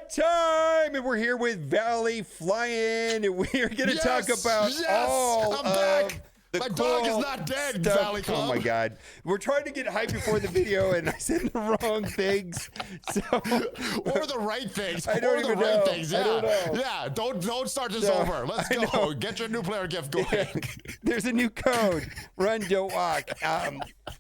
that time, and we're here with Valley Flying, and we're going to talk about all I'm of back. the My cool dog is not dead, stuff. Valley Club. Oh my God, we're trying to get hype before the video, and I said the wrong things. So, or the right things. I don't or the even right know. things. Yeah. I don't know. Yeah. Don't start this No, over. Let's I go. know. Get your new player gift going. There's a new code. Run, don't walk.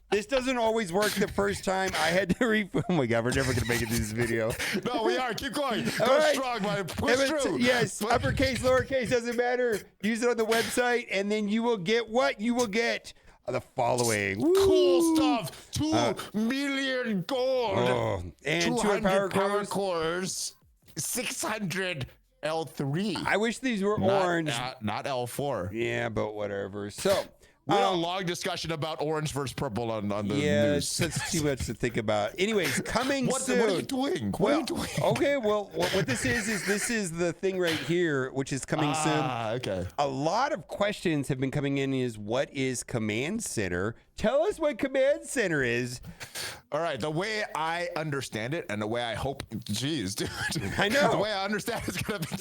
This doesn't always work the first time. I had to oh my God, we're never going to make it through this video. No, we are. Keep going. Go right. strong, man. Push through. Yes, uppercase, lowercase, doesn't matter. Use it on the website, and then you will get what? You will get the following. Cool stuff. 2 million gold. Oh, and 200 power cores. 600 L3. I wish these were orange. Not L4. Yeah, but whatever. So, we had a long discussion about orange versus purple on the news. That's too much to think about. Anyways, coming soon. What are you doing? What are you doing? Okay, well, what this is the thing right here, which is coming soon. Okay. A lot of questions have been coming in is, what is Command Center? Tell us what Command Center is. All right, the way I understand it and the way I hope, geez, dude. I know. The way I understand it's going to be,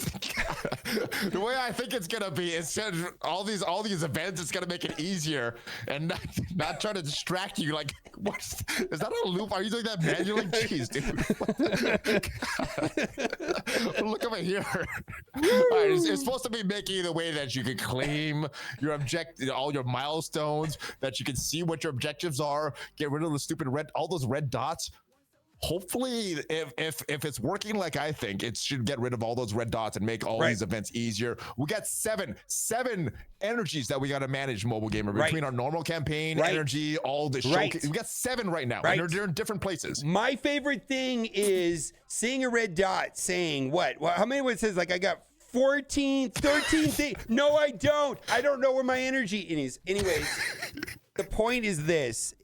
the way I think it's going to be is all these events, it's going to make it easier and not try to distract you. Like, what is that a loop? Are you doing that manually? Jeez, dude. Look over here. All right, it's supposed to be making the way that you can claim your all your milestones, that you can see what your objectives are, get rid of the stupid all those red dots. Hopefully, if it's working like I think, it should get rid of all those red dots and make all these events easier. We got seven energies that we got to manage, Mobile Gamer, between our normal campaign, energy, all the showcase. We got 7 right now, and they're in different places. My favorite thing is seeing a red dot saying what? Well, how many it says, like, I got 14, 13 things. No, I don't. I don't know where my energy is. Anyways. The point is that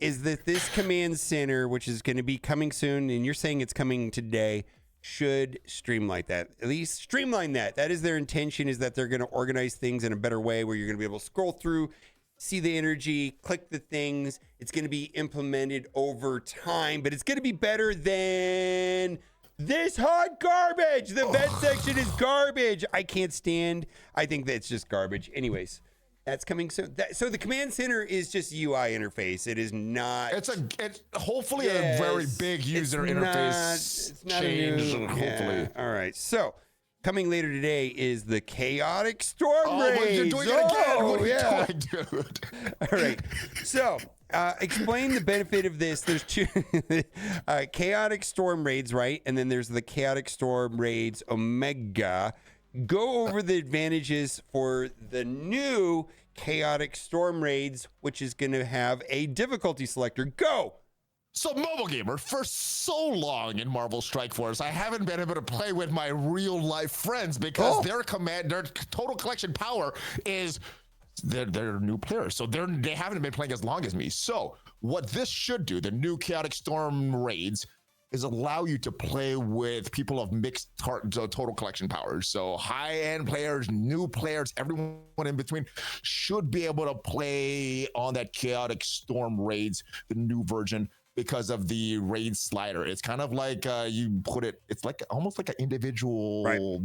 this command center, which is going to be coming soon, and you're saying it's coming today, should streamline that. At least streamline that. That is their intention, is that they're going to organize things in a better way where you're going to be able to scroll through, see the energy, click the things. It's going to be implemented over time, but it's going to be better than this hot garbage. The vet section is garbage. I can't stand. I think that's just garbage. Anyways. That's coming soon. So the command center is just UI interface. It is not. It's hopefully a very big user interface it's not change. Hopefully. Yeah. All right. So coming later today is the chaotic storm raids. But you're doing it again. What are you doing, dude? All right. So explain the benefit of this. There's 2 chaotic storm raids, right? And then there's the chaotic storm raids Omega. Go over the advantages for the new chaotic storm raids, which is going to have a difficulty selector. Go. So, Mobile Gamer, for so long in Marvel Strike Force, I haven't been able to play with my real life friends because their total collection power is they're new players. So they haven't been playing as long as me. So what this should do, the new chaotic storm raids, is allow you to play with people of mixed total collection powers. So high-end players, new players, everyone in between should be able to play on that chaotic storm raids, the new version, because of the raid slider. It's kind of like you put it, it's like almost like an individual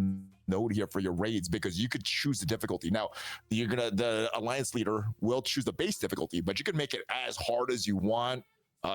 node here for your raids, because you could choose the difficulty. Now, the alliance leader will choose the base difficulty, but you can make it as hard as you want.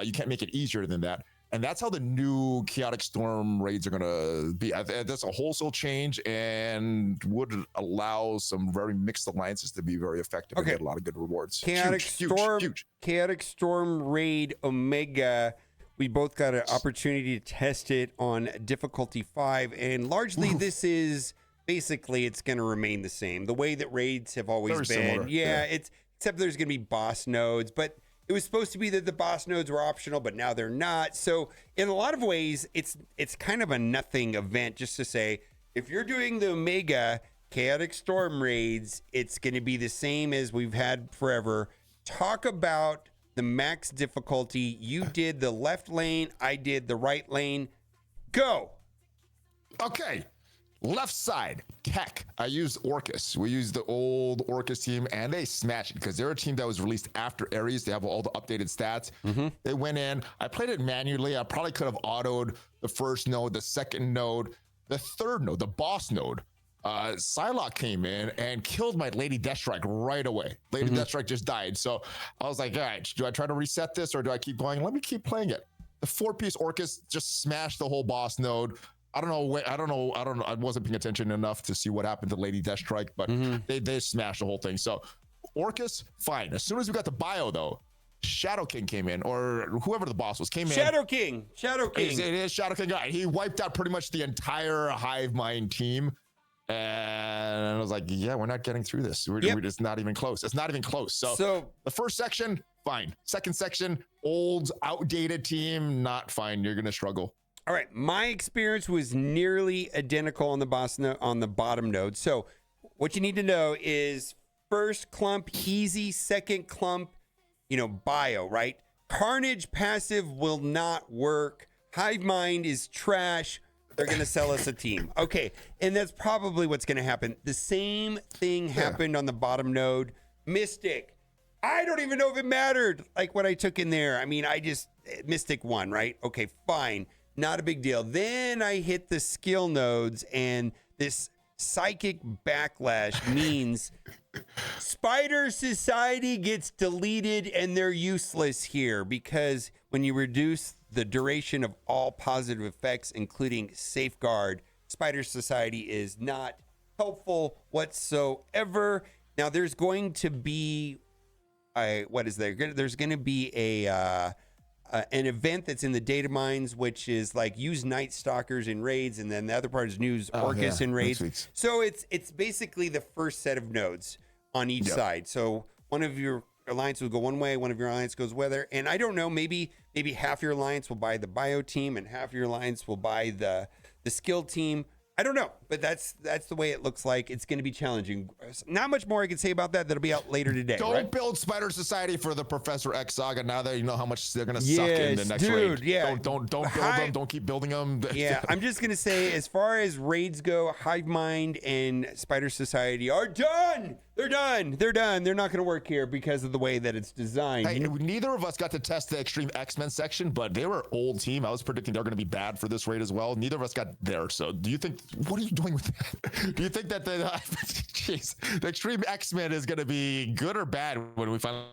You can't make it easier than that. And that's how the new chaotic storm raids are going to be. That's a wholesale change and would allow some very mixed alliances to be very effective and get a lot of good rewards. Huge. Chaotic storm raid Omega. We both got an opportunity to test it on difficulty 5, and largely this is basically it's going to remain the same. The way that raids have always been. Similar. Yeah, it's except there's going to be boss nodes, but it was supposed to be that the boss nodes were optional, but now they're not. So in a lot of ways, it's kind of a nothing event, just to say, if you're doing the Omega chaotic storm raids, it's going to be the same as we've had forever. Talk about the max difficulty. You did the left lane. I did the right lane. Go. Okay. Left side, Keck. I used Orcus. We used the old Orcus team, and they smashed it because they're a team that was released after Ares. They have all the updated stats. They went in. I played it manually. I probably could have autoed the first node, the second node, the third node, the boss node, Psylocke came in and killed my Lady Deathstrike right away. Lady Deathstrike just died. So I was like, all right, do I try to reset this or do I keep going? Let me keep playing it. The 4-piece Orcus just smashed the whole boss node. I don't know. I wasn't paying attention enough to see what happened to Lady Deathstrike, but they smashed the whole thing. So Orcus, fine. As soon as we got the bio though, Shadow King came in, or whoever the boss was came in. Shadow King. It is Shadow King guy. He wiped out pretty much the entire Hive Mind team. And I was like, yeah, we're not getting through this. We're just not even close. It's not even close. So the first section, fine. Second section, old, outdated team, not fine. You're going to struggle. All right. My experience was nearly identical on the bottom node. So what you need to know is first clump, easy. Second clump, bio, right? Carnage passive will not work. Hive Mind is trash. They're going to sell us a team. Okay. And that's probably what's going to happen. The same thing happened on the bottom node. Mystic. I don't even know if it mattered, like what I took in there. I mean, Mystic won, right? Okay, fine. Not a big deal. Then I hit the skill nodes, and this psychic backlash means Spider Society gets deleted, and they're useless here because when you reduce the duration of all positive effects, including Safeguard, Spider Society is not helpful whatsoever. Now, there's going to be There's going to be an event that's in the data mines, which is like use Night Stalkers in raids, and then the other part is use Orcus in raids. So it's basically the first set of nodes on each side. So one of your alliance will go one way, one of your alliance goes weather, and I don't know, maybe half your alliance will buy the bio team and half your alliance will buy the skill team. I don't know, but that's the way it looks like. It's going to be challenging. Not much more I can say about that. That'll be out later today. Don't build Spider Society for the Professor X saga now that you know how much they're going to suck in the next raid. Yeah. Don't build them. Don't keep building them. Yeah, I'm just going to say, as far as raids go, Hive Mind and Spider Society are done. They're done. They're not going to work here because of the way that it's designed. Hey, neither of us got to test the Extreme X-Men section, but they were old team. I was predicting they're going to be bad for this raid as well. Neither of us got there. So do you think, what are you doing with that? Do you think that the Extreme X-Men is going to be good or bad when we finally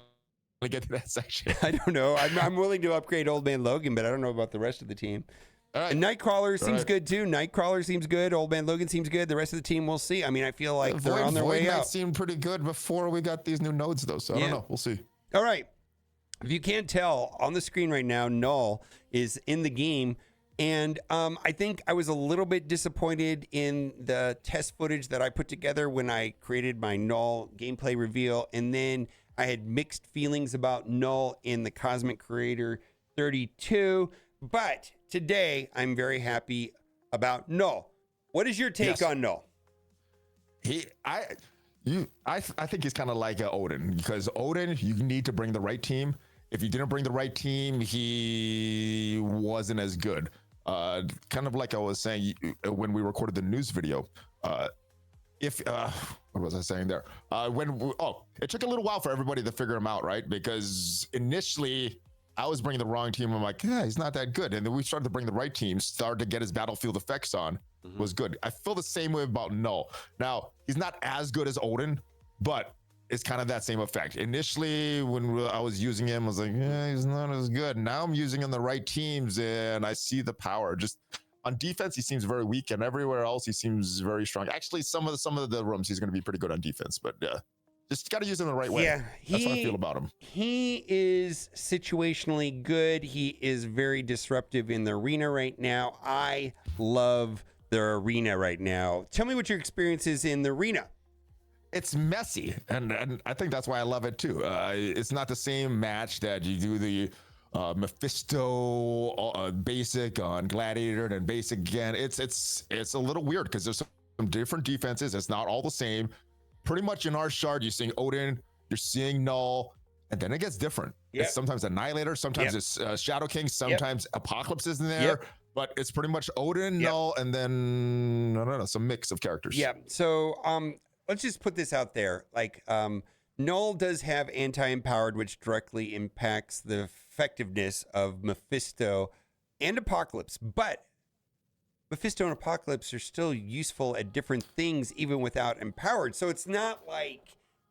get to that section? I don't know. I'm willing to upgrade Old Man Logan, but I don't know about the rest of the team. All right. And Nightcrawler seems good too. Nightcrawler seems good. Old Man Logan seems good. The rest of the team, we'll see. I mean, I feel like they're on their way out. Seemed pretty good before we got these new nodes, though. So I don't know. We'll see. All right. If you can't tell, on the screen right now, Knull is in the game. And I think I was a little bit disappointed in the test footage that I put together when I created my Knull gameplay reveal. And then I had mixed feelings about Knull in the Cosmic Creator 32. But today, I'm very happy about Knull. What is your take on Knull? I think he's kind of like Odin, because Odin, you need to bring the right team. If you didn't bring the right team, he wasn't as good. Kind of like I was saying when we recorded the news video. What was I saying there? It took a little while for everybody to figure him out, right? Because initially, I was bringing the wrong team. I'm like, he's not that good. And then we started to bring the right team, started to get his battlefield effects on, was good. I feel the same way about Knull. Now, he's not as good as Odin, but it's kind of that same effect. Initially, when I was using him, I was like, he's not as good. Now I'm using him the right teams, and I see the power. Just on defense, he seems very weak, and everywhere else, he seems very strong. Actually, some of the rooms, he's going to be pretty good on defense, but just got to use him the right way. Yeah, that's how I feel about him. He is situationally good. He is very disruptive in the arena right now. I love the arena right now. Tell me what your experience is in the arena. It's messy, and I think that's why I love it too. It's not the same match that you do the Mephisto basic on Gladiator and then basic again. It's a little weird because there's some different defenses. It's not all the same. Pretty much in our shard, you're seeing Odin, you're seeing Knull, and then it gets different. Yep. It's sometimes Annihilator, sometimes it's Shadow King, sometimes Apocalypse is in there, but it's pretty much Odin, Knull, and then, I don't know, some mix of characters. Yeah, so let's just put this out there. Like, Knull does have anti-empowered, which directly impacts the effectiveness of Mephisto and Apocalypse, but Mephisto and Apocalypse are still useful at different things, even without empowered. So it's not like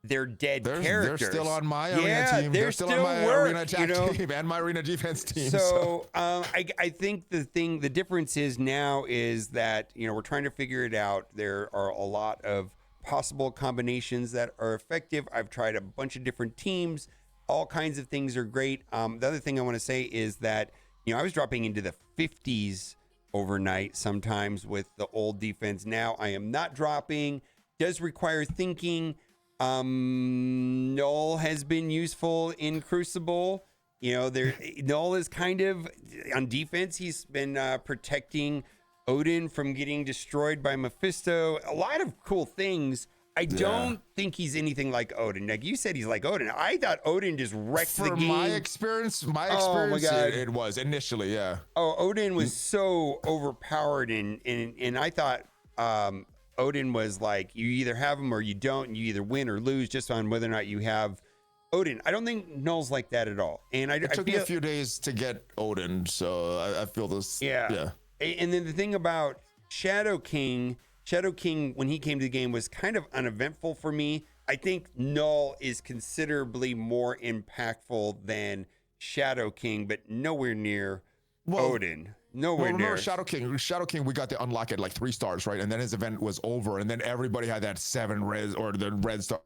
they're dead characters. They're still on my arena team. They're still on my arena attack team and my arena defense team. So I think the difference is now is that, we're trying to figure it out. There are a lot of possible combinations that are effective. I've tried a bunch of different teams. All kinds of things are great. The other thing I want to say is that, I was dropping into the 50s overnight sometimes with the old defense. Now I am not dropping. Does require thinking. Knull has been useful in Crucible. Knull is kind of on defense. He's been protecting Odin from getting destroyed by Mephisto. A lot of cool things. I don't think he's anything like Odin. Like you said, he's like Odin. I thought Odin just wrecked the game. My experience, oh my God. It was initially, yeah. Oh, Odin was so overpowered, and I thought Odin was like, you either have him or you don't, and you either win or lose just on whether or not you have Odin. I don't think Knull's like that at all. And it took me a few days to get Odin, so I feel this. Yeah. And then the thing about Shadow King, when he came to the game, was kind of uneventful for me. I think Knull is considerably more impactful than Shadow King, but nowhere near Odin. Nowhere near. Shadow King, we got to unlock at like 3 stars, right? And then his event was over, and then everybody had that 7 red or the red star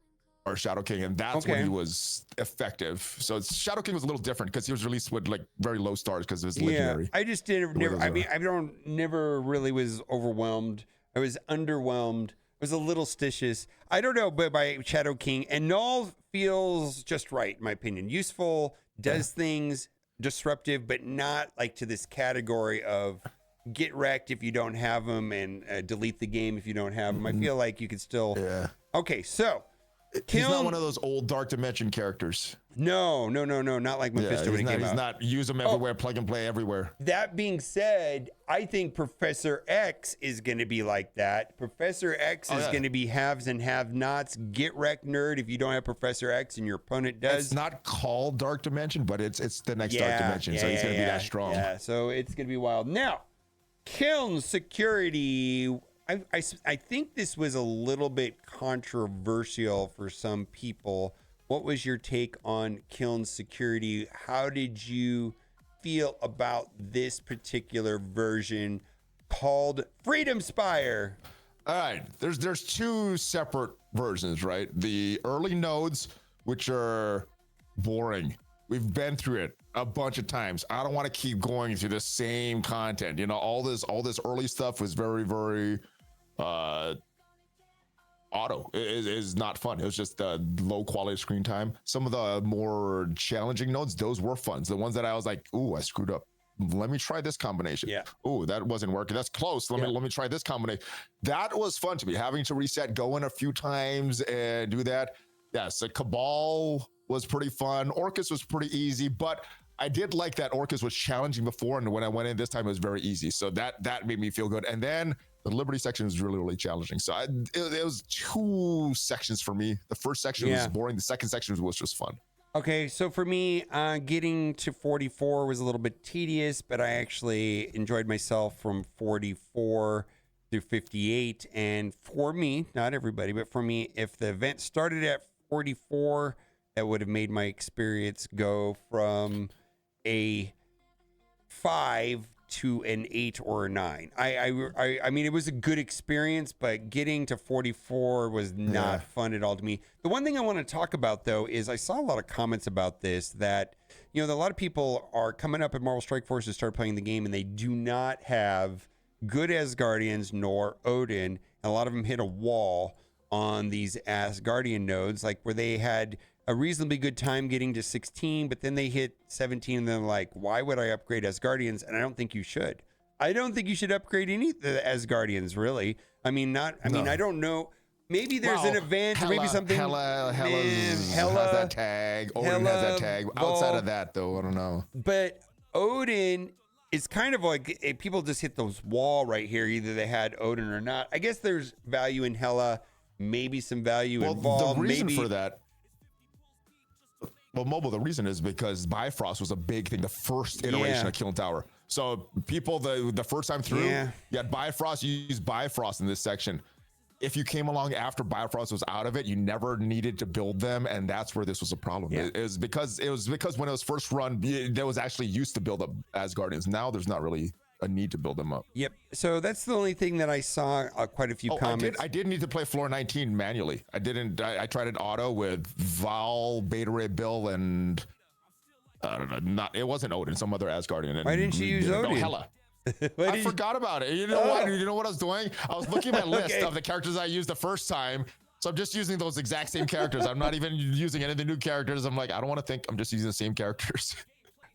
or Shadow King, and that's when he was effective. So Shadow King was a little different because he was released with like very low stars because it was legendary. I just never really was overwhelmed. I was underwhelmed. I was a little stitious. I don't know, but by Shadow King, and Knull feels just right, in my opinion. Useful, does things, disruptive, but not like to this category of get wrecked if you don't have them and delete the game if you don't have them. I feel like you could still. Yeah. Okay, so. He's not one of those old Dark Dimension characters. No, not like Mephisto when he came out. He's not use them everywhere, plug and play everywhere. That being said, I think Professor X is going to be like that. Professor X is going to be haves and have-nots. Get wrecked, nerd, if you don't have Professor X and your opponent does. It's not called Dark Dimension, but it's the next Dark Dimension, so he's going to be that strong. Yeah, so it's going to be wild. Now, Kiln Security. I think this was a little bit controversial for some people. What was your take on Kiln Security? How did you feel about this particular version called Freedom Spire? All right, there's 2 separate versions, right? The early nodes, which are boring. We've been through it a bunch of times. I don't want to keep going through the same content. All this early stuff was very, very auto is not fun. It was just low quality screen time. Some of the more challenging nodes, those were fun. The ones that I was like, ooh, I screwed up. Let me try this combination. Yeah. Ooh, that wasn't working. That's close. Let me try this combination. That was fun to me. Having to reset, go in a few times and do that. Yeah, so Cabal was pretty fun. Orcus was pretty easy, but I did like that Orcus was challenging before, and when I went in this time, it was very easy. So that made me feel good. And then the Liberty section was really, really challenging. So it was 2 sections for me. The first section was boring. The second section was just fun. Okay, so for me, getting to 44 was a little bit tedious, but I actually enjoyed myself from 44 through 58. And for me, not everybody, but for me, if the event started at 44, that would have made my experience go from a 5 to an 8 or a 9. I mean, it was a good experience, but getting to 44 was not fun at all to me. The one thing I want to talk about, though, is I saw a lot of comments about this that, a lot of people are coming up at Marvel Strike Force to start playing the game, and they do not have good Asgardians nor Odin. And a lot of them hit a wall on these Asgardian nodes, like where they had a reasonably good time getting to 16, but then they hit 17 and they're like, why would I upgrade Asgardians? And I don't think you should. I don't think you should upgrade any of the Asgardians, really. I mean, I don't know. Maybe there's an event, or maybe something. Hela has that tag. Odin has that tag. Outside of that, though, I don't know. But Odin is kind of like, people just hit those wall right here. Either they had Odin or not. I guess there's value in Hela, maybe some value involved. The reason for that. Well, Mobile, the reason is because Bifrost was a big thing, the first iteration of Kiln Tower. So people, the first time through, you had Bifrost, you used Bifrost in this section. If you came along after Bifrost was out of it, you never needed to build them, and that's where this was a problem. It was because when it was first run, there was actually used to build up Asgardians. Now there's not really a need to build them up. Yep. So that's the only thing that I saw quite a few comments. I did need to play floor 19 manually. I didn't. I tried it auto with Val, Beta Ray Bill, and I don't know. It wasn't Odin. Some other Asgardian. Why didn't you use Odin? No, Hela. I forgot about it. You know what? You know what I was doing? I was looking at my list of the characters I used the first time. So I'm just using those exact same characters. I'm not even using any of the new characters. I'm like, I don't want to think. I'm just using the same characters.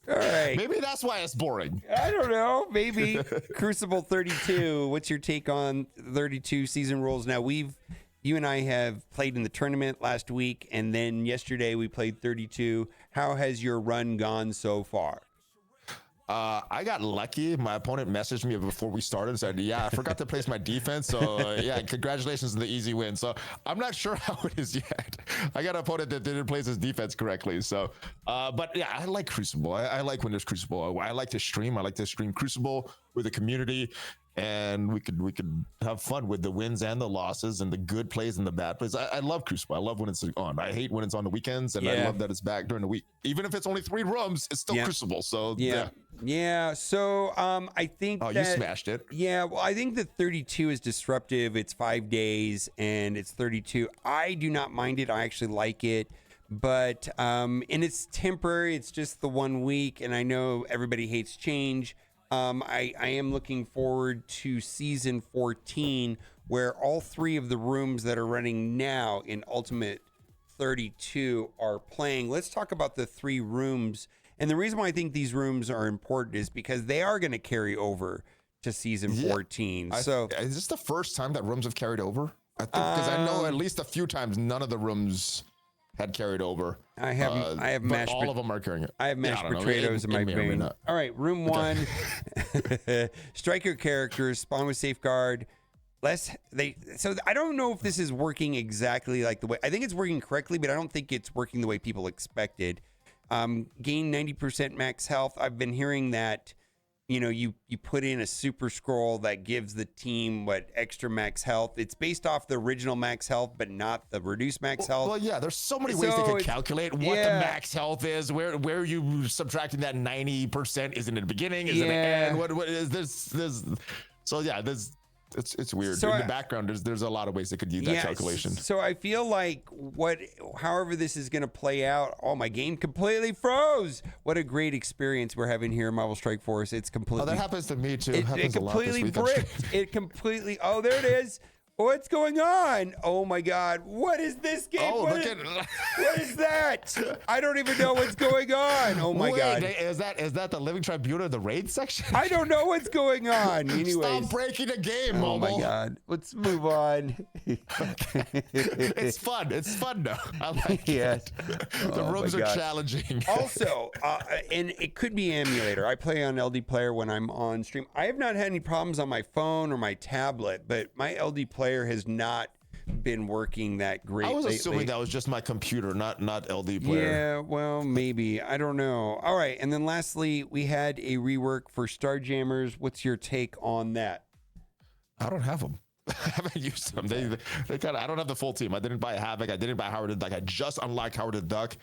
All right. Maybe that's why it's boring. I don't know. Maybe. Crucible 32. What's your take on 32 season rules? Now, you and I have played in the tournament last week, and then yesterday we played 32. How has your run gone so far? I got lucky. My opponent messaged me before we started and said, yeah, I forgot to place my defense. So yeah, congratulations on the easy win. So I'm not sure how it is yet. I got an opponent that didn't place his defense correctly. So, but yeah, I like Crucible. I like when there's Crucible. I like to stream. I like to stream Crucible with the community. And we could have fun with the wins and the losses and the good plays and the bad plays. I love Crucible. I love when it's on. I hate when it's on the weekends, and I love that it's back during the week. Even if it's only 3 rooms, it's still Crucible. So yeah. So I think you smashed it. Yeah. Well, I think that 32 is disruptive. It's 5 days and it's 32. I do not mind it. I actually like it. But and it's temporary. It's just the 1 week, and I know everybody hates change. I am looking forward to season 14, where all 3 of the rooms that are running now in Ultimate 32 are playing. Let's talk about the 3 rooms. And the reason why I think these rooms are important is because they are going to carry over to season 14. So is this the first time that rooms have carried over? I think because I know at least a few times none of the rooms had carried over. I have mashed. All of them are carrying it. I have mashed potatoes in my brain. All right, room 1. Striker characters spawn with safeguard. So I don't know if this is working exactly like the way. I think it's working correctly, but I don't think it's working the way people expected. Gain 90% max health. I've been hearing that. You put in a super scroll that gives the team extra max health. It's based off the original max health, but not the reduced max health. Well, yeah, there's so many ways they could calculate what the max health is. Where you subtracting that 90%? Is it in the beginning? Is it in the end? What is this? So yeah, it's weird. So in the background, there's a lot of ways they could use that calculation. So I feel like however this is going to play out, my game completely froze. What a great experience we're having here in Marvel Strike Force. It's completely. Oh, that happens to me too. It completely bricked. It completely. Oh, there it is. What's going on? Oh my God. What is this game? What is that? I don't even know what's going on. Oh my God. Is that the Living Tribunal, the raid section? I don't know what's going on. Anyways. Stop breaking the game, Oh Mobile. my God. Let's move on. It's fun. It's fun though. I like it. The rooms are challenging. Also, and it could be emulator. I play on LD Player when I'm on stream. I have not had any problems on my phone or my tablet, but my LD Player has not been working that great. I was lately. assuming that was just my computer, not LD Player. Yeah, well, maybe. I don't know. All right, and then lastly, we had a rework for Starjammers. What's your take on that? I don't have them. I haven't used them. They kind of. I don't have the full team. I didn't buy Havoc. I didn't buy Howard the Duck. I just unlocked Howard the Duck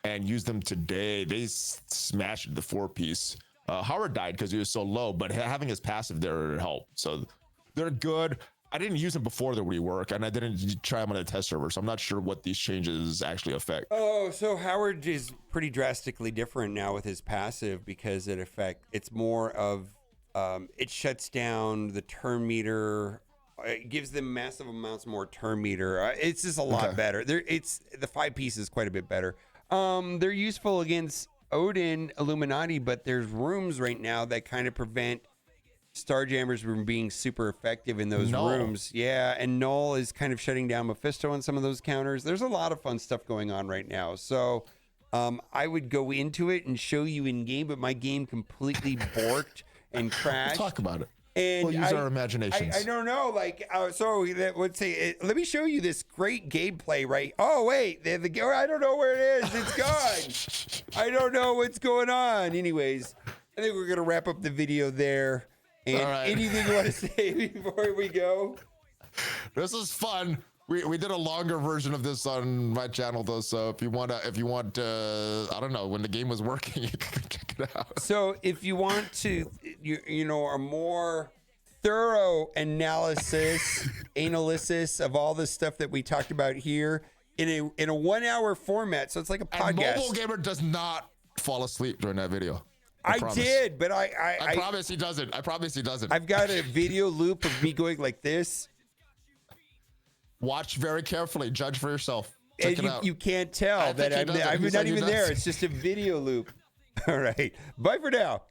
and used them today. They smashed the 4-piece. Howard died because he was so low, but having his passive there helped. So they're good. I didn't use them before the rework, and I didn't try them on a test server, so I'm not sure what these changes actually affect. Oh, so Howard is pretty drastically different now with his passive because it's more of it shuts down the turn meter. It gives them massive amounts more turn meter. It's just a lot better. The 5-piece is quite a bit better. They're useful against Odin Illuminati, but there's rooms right now that kind of prevent Starjammers from being super effective in those rooms. Yeah, and Knull is kind of shutting down Mephisto on some of those counters. There's a lot of fun stuff going on right now. So I would go into it and show you in game, but my game completely borked and crashed. Talk about it. And we'll use our imaginations. I don't know. So let's say, let me show you this great gameplay, right? Oh, wait. I don't know where it is. It's gone. I don't know what's going on. Anyways. I think we're gonna wrap up the video there. And All right. anything you want to say before we go? This is fun. We did a longer version of this on my channel though, so if you want, I don't know, when the game was working, you can check it out. So if you want to, you know, a more thorough analysis of all the stuff that we talked about here in a 1 hour format, so it's like a podcast. And Mobile Gamer does not fall asleep during that video. I did, but I promise he doesn't. I promise he doesn't. I've got a video loop of me going like this. Watch very carefully. Judge for yourself. Check And it out. you can't tell that I'm not even there. It's just a video loop. All right. Bye for now.